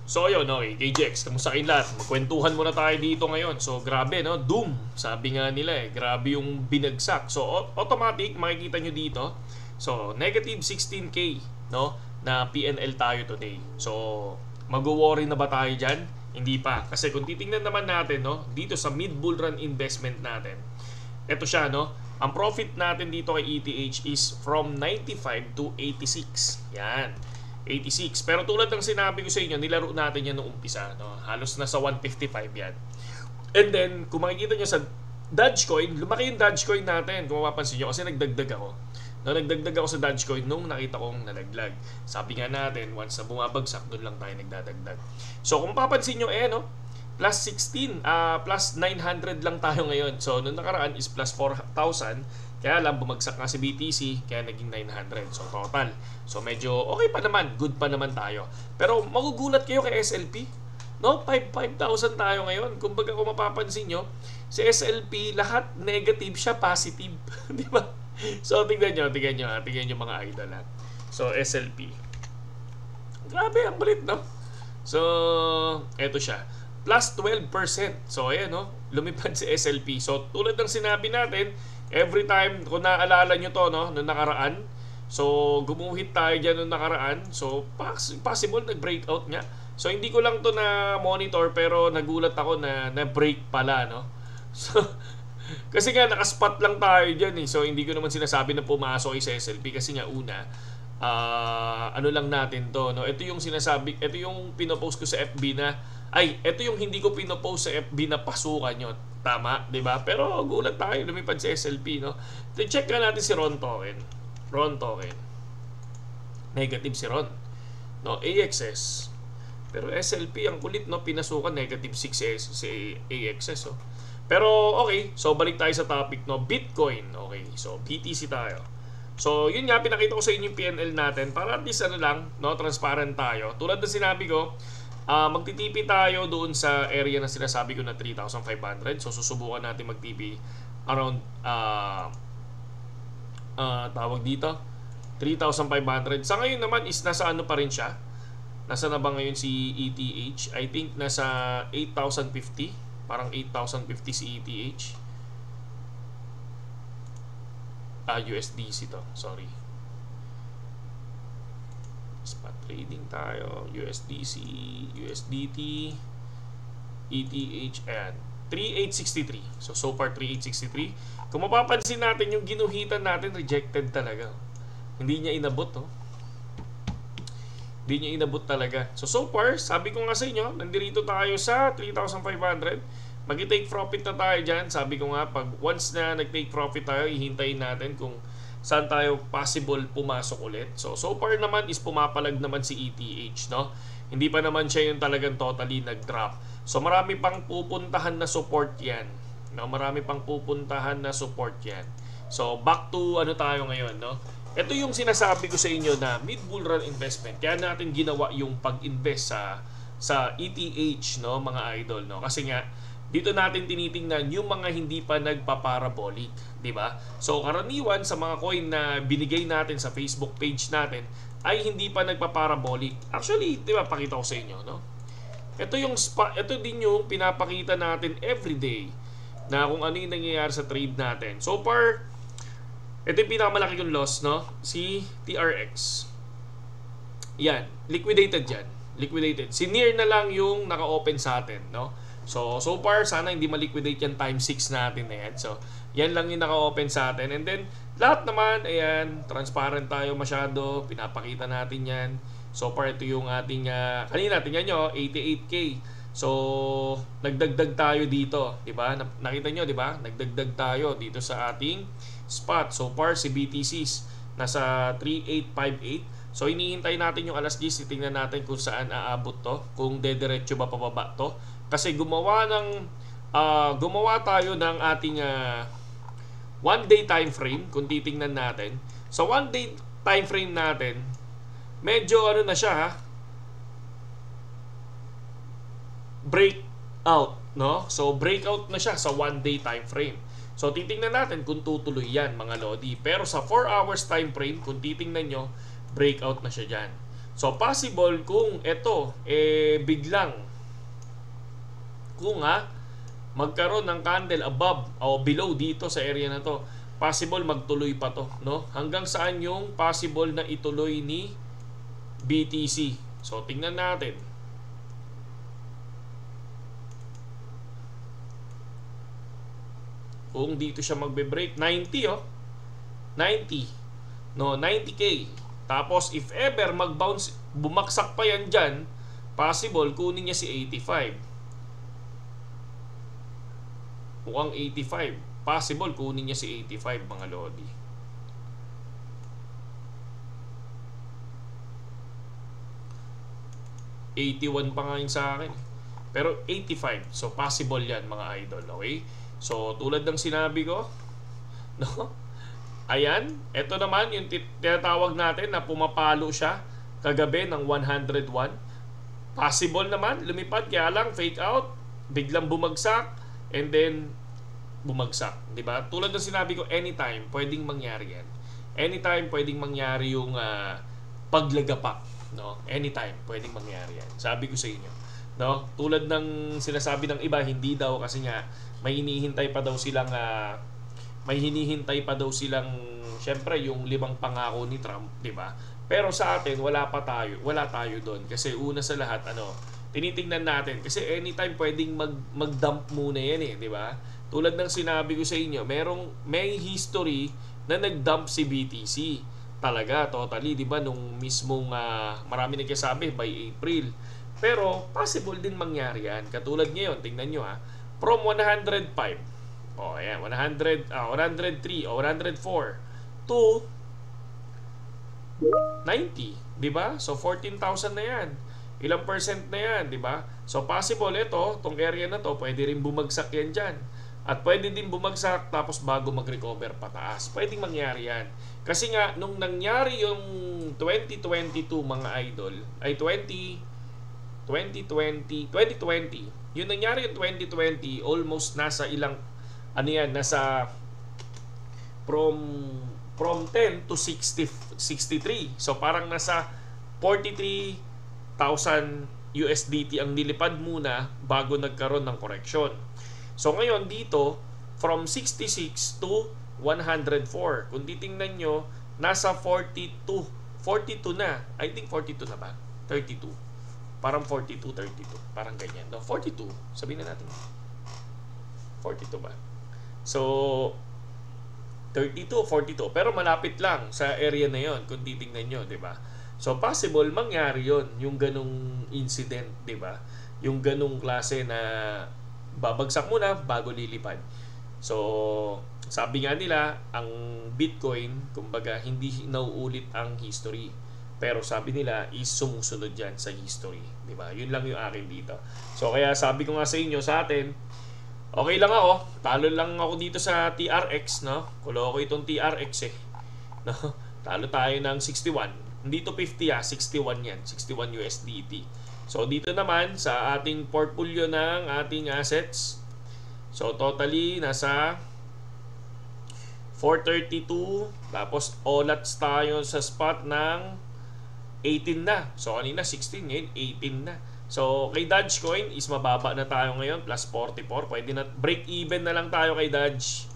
So ayun, okay, KJX, kamusta kayong lahat? Magkwentuhan muna tayo dito ngayon. So grabe, no? Doom, sabi nga nila grabe yung binagsak. So automatic, makikita nyo dito. So negative 16K, no? Na PNL tayo today. So mag-worry na ba tayo dyan? Hindi pa. Kasi kung titingnan naman natin, no? Dito sa mid-bull run investment natin, eto siya, no? Ang profit natin dito kay ETH is from 95 to 86. Yan. 86. Pero tulad ng sinabi ko sa inyo, nilaro natin yan noong umpisa. No? Halos nasa 155 yan. And then, kung makikita nyo sa Dogecoin, lumaki yung Dogecoin natin. Kung mapapansin nyo, kasi nagdagdag ako. No, nagdagdag ako sa Dogecoin nung nakita kong nalaglag. Sabi nga natin, once na bumabagsak, doon lang tayo nagdadagdag. So, kung mapapansin nyo, no? Plus 16, plus 900 lang tayo ngayon. So, nung nakaraan is plus 4,000. Kaya lang, bumagsak nga si BTC, kaya naging 900. So, total. So, medyo okay pa naman. Good pa naman tayo. Pero, magugulat kayo kay SLP. No? 5,000 tayo ngayon. Kumbaga, kung mapapansin nyo, si SLP, lahat negative siya, positive. Di ba? So, tingnan nyo mga idol. Ha? So, SLP. Grabe, ang balit, no? So, eto siya. Plus 12%. So, ayan, no? Lumipad si SLP. So, tulad ng sinabi natin, every time, kung naalala nyo to, no, noong nakaraan, so, gumuhit tayo dyan noong nakaraan, so, possible nag-breakout nga. So, hindi ko lang to na monitor, pero nagulat ako na na-break pala, no? So, kasi nga, nakaspot lang tayo dyan, eh. So, hindi ko naman sinasabi na pumasok sa SLP, kasi nga, una, ano lang natin to, no? Ito yung sinasabi, ito yung pinopost ko sa FB na, ito yung hindi ko pinopost sa FB na pasukan nyo. Tama, di ba? Pero gulat tayo, lumipad sa SLP, no? Check ka natin si Ron Token. Ron Token. Negative si Ron. No, AXS. Pero SLP, ang kulit, no? Pinasukan, negative 6 si AXS, oh. Pero, okay. So, balik tayo sa topic, no? Bitcoin. Okay. So, BTC tayo. So, yun nga, pinakita ko sa inyo yung PNL natin para at least, lang, no? Transparent tayo. Tulad na sinabi ko, magtitipi tayo doon sa area na sinasabi ko na 3,500. So, susubukan natin magtipi around, tawag dito, 3,500. Sa ngayon naman is nasa ano pa rin siya. Nasa na ba ngayon si ETH? I think nasa 8,050. Parang 8,050 si ETH. USDC to. Sorry. Spot trading tayo, USDC, USDT, ETH, ayan, 3863. So far 3863. Kung mapapansin natin yung ginuhitan natin, rejected talaga. Hindi niya inabot, oh. Hindi niya inabot talaga. So far, sabi ko nga sa inyo, nandito tayo sa 3,500. Mag-take profit na tayo dyan. Sabi ko nga, pag once na nag-take profit tayo, ihintayin natin kung saan tayo possible pumasok ulit. So far naman is pumapalag naman si ETH, no? Hindi pa naman siya yung talagang totally nag-drop. So marami pang pupuntahan na support yan. No? Marami pang pupuntahan na support yan. So back to ano tayo ngayon, no? Ito yung sinasabi ko sa inyo na mid-bull run investment. Kaya natin ginawa yung pag-invest sa ETH, no, mga idol, no? Kasi nga dito natin tinitingnan yung mga hindi pa nagpa-parabolic, di ba? So karaniwan sa mga coin na binigay natin sa Facebook page natin ay hindi pa nagpa-parabolic. Actually, di ba, pakita ko sa inyo, no? Ito din yung pinapakita natin everyday na kung ano yung nangyayari sa trade natin. So far, ito yung pinakamalaki kong loss, no? Si TRX. Yan, liquidated yan. Liquidated. Si Near na lang yung naka-open sa atin, no? So far, sana hindi ma-liquidate yan times 6 natin na yan. So, yan lang yung naka-open sa atin. And then, lahat naman, ayan, transparent tayo masyado. Pinapakita natin yan. So far, ito yung ating, kanina, tingnan nyo, 88K. So, nagdagdag tayo dito. Diba? Nakita nyo, diba? Nagdagdag tayo dito sa ating spot. So far, si BTCs, nasa 3858. So, hinihintay natin yung alas 10. Tingnan natin kung saan aabot to. Kung dediretso ba pababa to. Kasi gumawa tayo ng ating 1-day time frame kung titingnan natin. So 1-day time frame natin, medyo ano na siya, ha? Breakout, no? So breakout na siya sa 1-day time frame. So titingnan natin kung tutuloy yan, mga lodi. Pero sa 4 hours time frame, kung titingnan nyo, breakout na siya dyan. So, possible kung ito, biglang, kung magkaroon ng candle above o below dito sa area na to, possible magtuloy pa to, no? Hanggang saan yung possible na ituloy ni BTC? So, tingnan natin. Kung dito siya magbe-break, 90 90. No, 90K. Tapos, if ever mag-bounce, bumaksak pa yan dyan, possible kunin niya si 85. Mukhang 85. Possible kunin niya si 85, mga lodi. $81 pa nga yun sa akin. Pero 85. So, possible yan, mga idol. Okay? So, tulad ng sinabi ko, no? Ayan, ito naman yung tinatawag natin na pumapalo siya kagabi ng 101. Possible naman, lumipad, kaya lang fake out, biglang bumagsak, and then bumagsak, di ba? Tulad ng sinabi ko, anytime pwedeng mangyari yan. Anytime pwedeng mangyari yung paglagapak, no? Anytime pwedeng mangyari yan. Sabi ko sa inyo, no? Tulad ng sinasabi ng iba, hindi daw kasi nga may hinihintay pa daw silang syempre yung 5 pangako ni Trump, di ba? Pero sa atin wala tayo doon kasi una sa lahat tinitingnan natin kasi anytime pwedeng mag-dump muna yan, di ba? Tulad ng sinabi ko sa inyo, may history na nag-dump si BTC. Talaga, totally, di ba? Nung mismong marami nagsasabi by April. Pero possible din mangyari yan. Katulad ngayon, tingnan nyo from 105, ayan, 103 o 104 to 90, di ba? So 14,000 na yan. Ilang percent na yan, di ba? So possible tong area na to, pwede rin bumagsak yan dyan. At pwede din bumagsak tapos bago mag-recover pataas. Pwedeng mangyari yan. Kasi nga, nung nangyari yung 2022 mga idol, ay 2020, yung nangyari yung 2020, almost nasa ilang, nasa from 10 to 63. So parang nasa 43,000 USDT ang nilipad muna bago nagkaroon ng correction. So ngayon dito, from 66 to 104. Kung titingnan nyo, nasa 42 na. I think 42 na ba? 32. Parang 42, 32. Parang ganyan. No? 42. Sabihin na natin. 42 ba? So, 32 o 42. Pero malapit lang sa area na yon kung titingnan nyo, di ba? So, possible mangyari yon yung ganong incident, di ba? Yung ganong klase na babagsak muna bago lilipad. So, sabi nga nila, ang Bitcoin, kumbaga, hindi nauulit ang history. Pero sabi nila is sumusunod yan sa history, di ba? Yun lang yung akin dito. So kaya sabi ko nga sa inyo, sa atin, okay lang ako, talo lang ako dito sa TRX, no? Kulo ko itong TRX no? Talo tayo ng 61. Hindi to 50 61 yan, 61 USDT. So dito naman sa ating portfolio ng ating assets, so totally nasa 432, tapos olats tayo sa spot ng 18 na. So kanina 16, ngayon 18 na. So kay Dogecoin is mababa na tayo ngayon, plus 44. Pwede na break even na lang tayo kay Doge.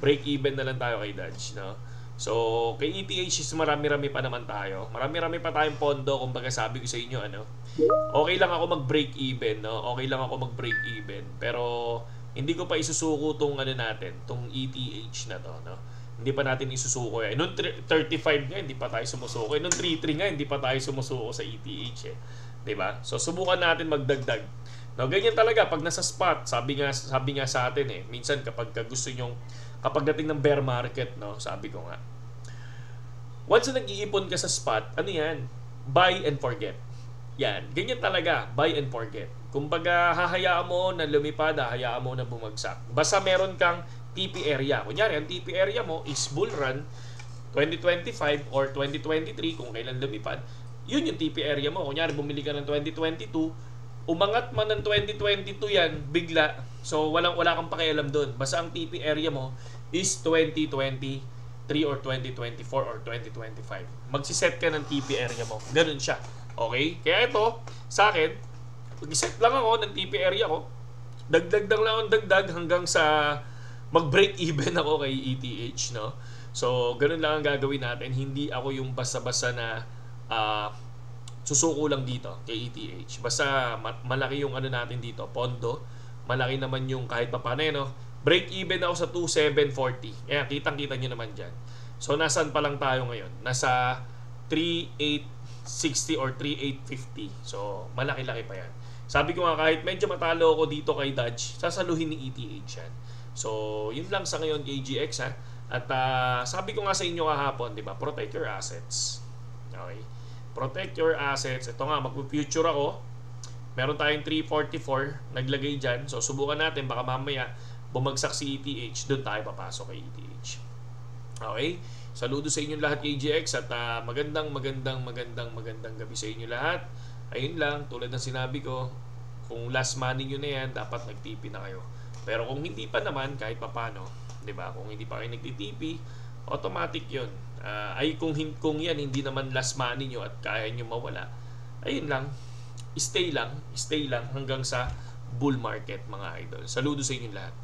Break even na lang tayo kay Doge, no? So kay ETH is marami-rami pa naman tayo. Marami-rami pa tayong pondo, kumbaga sabi ko sa inyo okay lang ako mag-break even, no? Okay lang ako mag-break even. Pero hindi ko pa isusuko tong natin, tong ETH na to, no? Hindi pa natin isusuko yan. Noong 35 nga, hindi pa tayo sumusuko. Noong 33 nga, hindi pa tayo sumusuko sa ETH Diba? So, subukan natin magdagdag. No, ganyan talaga. Pag nasa spot, sabi nga sa atin minsan kapag gusto nyong, kapag dating ng bear market, no, sabi ko nga, once na nag-iipon ka sa spot, yan? Buy and forget. Yan. Ganyan talaga. Buy and forget. Kumbaga, hahayaan mo na lumipad, hahayaan mo na bumagsak. Basta meron kang TP area. Kunyari, ang TP area mo is bull run 2025 or 2023 kung kailan lumipad. Yun yung TP area mo. Kunyari, bumili ka ng 2022, umangat man ng 2022 yan, bigla. So, wala kang pakialam doon. Basta ang TP area mo is 2023 or 2024 or 2025. Magsiset ka ng TP area mo. Ganun siya. Okay? Kaya ito, sa akin, mag-set lang ako ng TP area ko. Dagdag lang ako dagdag hanggang sa mag-break even ako kay ETH, no? So, ganun lang ang gagawin natin. Hindi ako yung basta-basta na susuko lang dito kay ETH. Basta malaki yung ano natin dito, pondo. Malaki naman yung kahit pa paano, no? Break even ako sa 2,740. Kaya kitang-kita nyo naman dyan. So, nasaan pa lang tayo ngayon? Nasa 3,860 or 3,850. So, malaki-laki pa yan. Sabi ko nga, kahit medyo matalo ako dito kay Dodge, sasaluhin ni ETH yan. So, yun lang sa ngayon kay GX, ha. At sabi ko nga sa inyo kahapon, di ba? Protect your assets. Okay. Protect your assets. Ito nga, mag-future ako. Meron tayong 344 naglagay dyan. So, subukan natin. Baka mamaya bumagsak si ETH. Doon tayo papasok kay ETH. Okay? Saludo sa inyong lahat kay GX. At magandang gabi sa inyo lahat. Ayun lang, tulad ng sinabi ko, kung last money nyo na yan, dapat nag-TP na kayo. Pero kung hindi pa naman, kahit papano, di ba? Kung hindi pa kayo nag-TP, automatic yun. Ay kung yan hindi naman last money nyo at kaya nyo mawala, ayun lang, stay lang hanggang sa bull market, mga idol. Saludo sa inyong lahat.